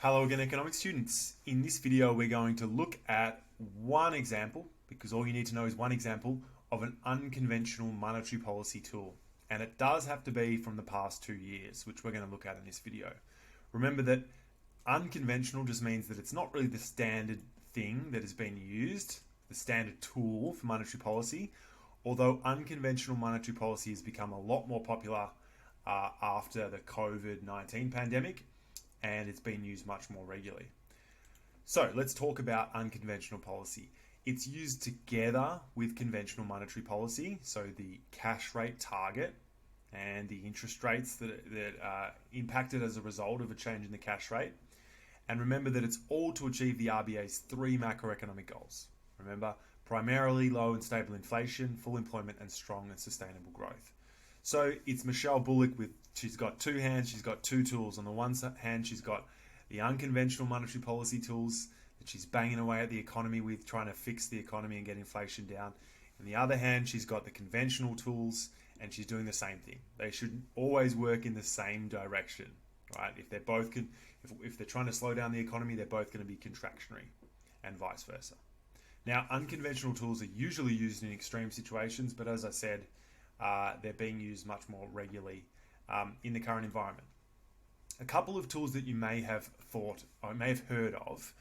Hello again, economics students. In this video, we're going to look at one example, because all you need to know is one example of an unconventional monetary policy tool. And it does have to be from the past 2 years, which we're going to look at in this video. Remember that unconventional just means that it's not really the standard thing that has been used, the standard tool for monetary policy, although unconventional monetary policy has become a lot more popular after the COVID-19 pandemic, and it's been used much more regularly. So let's talk about unconventional policy. It's used together with conventional monetary policy, so the cash rate target and the interest rates that are impacted as a result of a change in the cash rate. And remember that it's all to achieve the RBA's 3 macroeconomic goals. Remember, primarily low and stable inflation, full employment, and strong and sustainable growth. So it's Michelle Bullock she's got 2 hands, she's got 2 tools. On the one hand, she's got the unconventional monetary policy tools that she's banging away at the economy with, trying to fix the economy and get inflation down. On the other hand, she's got the conventional tools and she's doing the same thing. They should always work in the same direction, right? If they're trying to slow down the economy, they're both going to be contractionary and vice versa. Now, unconventional tools are usually used in extreme situations, but as I said, they're being used much more regularly in the current environment. A couple of tools that you may have thought or may have heard of.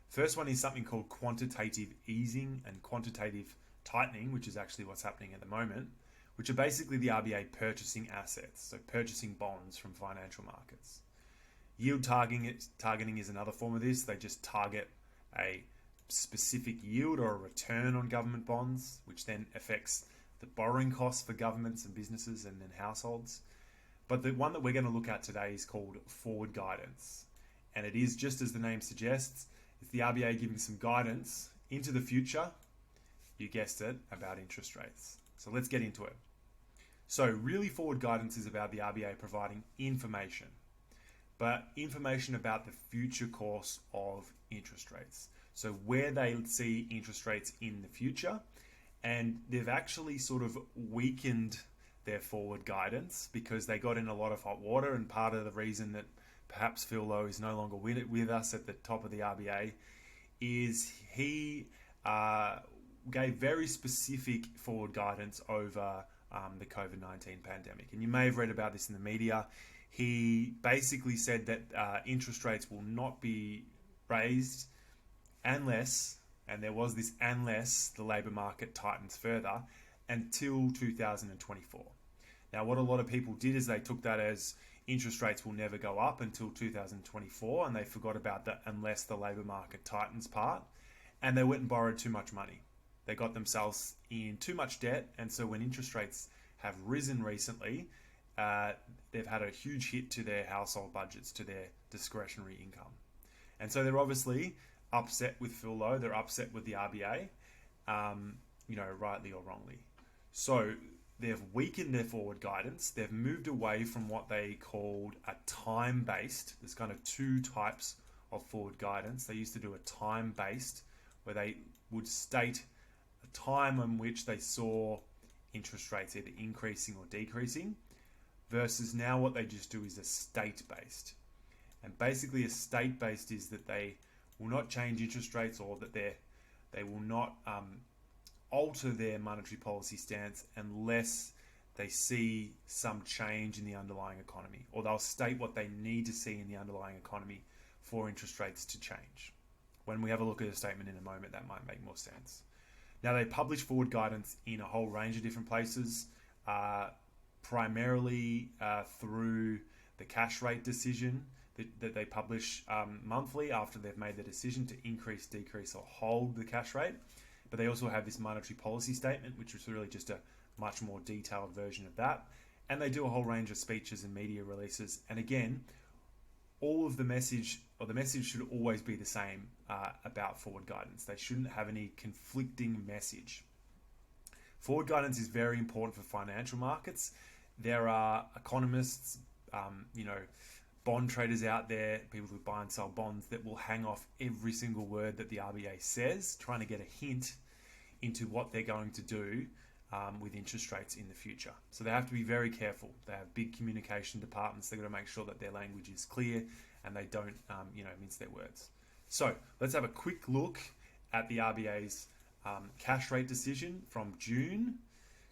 First one is something called quantitative easing and quantitative tightening, which is actually what's happening at the moment, which are basically the RBA purchasing assets, so purchasing bonds from financial markets. Yield targeting is another form of this. They just target a specific yield or a return on government bonds, which then affects the borrowing costs for governments and businesses and then households. But the one that we're going to look at today is called forward guidance. And it is, just as the name suggests, it's the RBA giving some guidance into the future, you guessed it, about interest rates. So let's get into it. So really, forward guidance is about the RBA providing information, but information about the future course of interest rates. So where they see interest rates in the future. And they've actually sort of weakened their forward guidance because they got in a lot of hot water, and part of the reason that perhaps Phil Lowe is no longer with us at the top of the RBA is he gave very specific forward guidance over the COVID-19 pandemic. And you may have read about this in the media. He basically said that interest rates will not be raised unless, and there was this unless, the labour market tightens further, until 2024. Now, what a lot of people did is they took that as interest rates will never go up until 2024, and they forgot about the unless the labour market tightens part, and they went and borrowed too much money. They got themselves in too much debt, and so when interest rates have risen recently, they've had a huge hit to their household budgets, to their discretionary income. And so they're obviously upset with Phil Lowe, they're upset with the RBA, rightly or wrongly. So they've weakened their forward guidance. They've moved away from what they called a time-based. There's kind of 2 types of forward guidance. They used to do a time-based, where they would state a time on which they saw interest rates either increasing or decreasing, versus now what they just do is a state-based. And basically a state-based is that they will not change interest rates, or that they will not alter their monetary policy stance unless they see some change in the underlying economy, or they'll state what they need to see in the underlying economy for interest rates to change. When we have a look at a statement in a moment, that might make more sense. Now, they publish forward guidance in a whole range of different places, primarily through the cash rate decision that they publish monthly after they've made the decision to increase, decrease, or hold the cash rate. But they also have this monetary policy statement, which is really just a much more detailed version of that. And they do a whole range of speeches and media releases. And again, the message should always be the same about forward guidance. They shouldn't have any conflicting message. Forward guidance is very important for financial markets. There are economists, bond traders out there, people who buy and sell bonds, that will hang off every single word that the RBA says, trying to get a hint into what they're going to do with interest rates in the future. So they have to be very careful. They have big communication departments. They've got to make sure that their language is clear and they don't, mince their words. So let's have a quick look at the RBA's cash rate decision from June.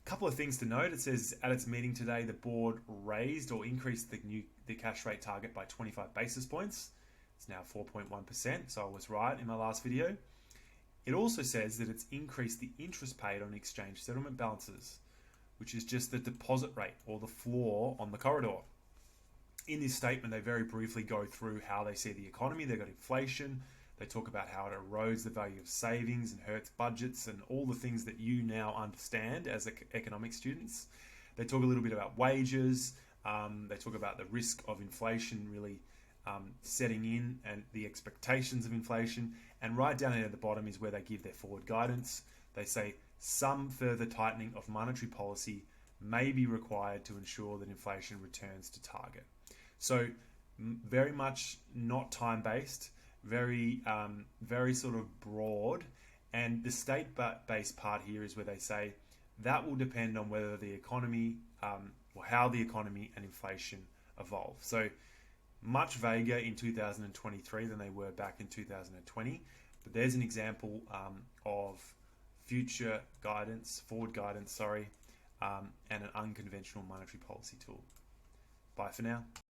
A couple of things to note. It says at its meeting today, the board raised or increased the cash rate target by 25 basis points. It's now 4.1%, so I was right in my last video. It also says that it's increased the interest paid on exchange settlement balances, which is just the deposit rate or the floor on the corridor. In this statement, they very briefly go through how they see the economy. They've got inflation. They talk about how it erodes the value of savings and hurts budgets and all the things that you now understand as economic students. They talk a little bit about wages. They talk about the risk of inflation really setting in and the expectations of inflation. And right down here at the bottom is where they give their forward guidance. They say some further tightening of monetary policy may be required to ensure that inflation returns to target. So very much not time-based, very sort of broad. And the state-based part here is where they say that will depend on whether the economy or how the economy and inflation evolve. So much vaguer in 2023 than they were back in 2020. But there's an example of forward guidance, and an unconventional monetary policy tool. Bye for now.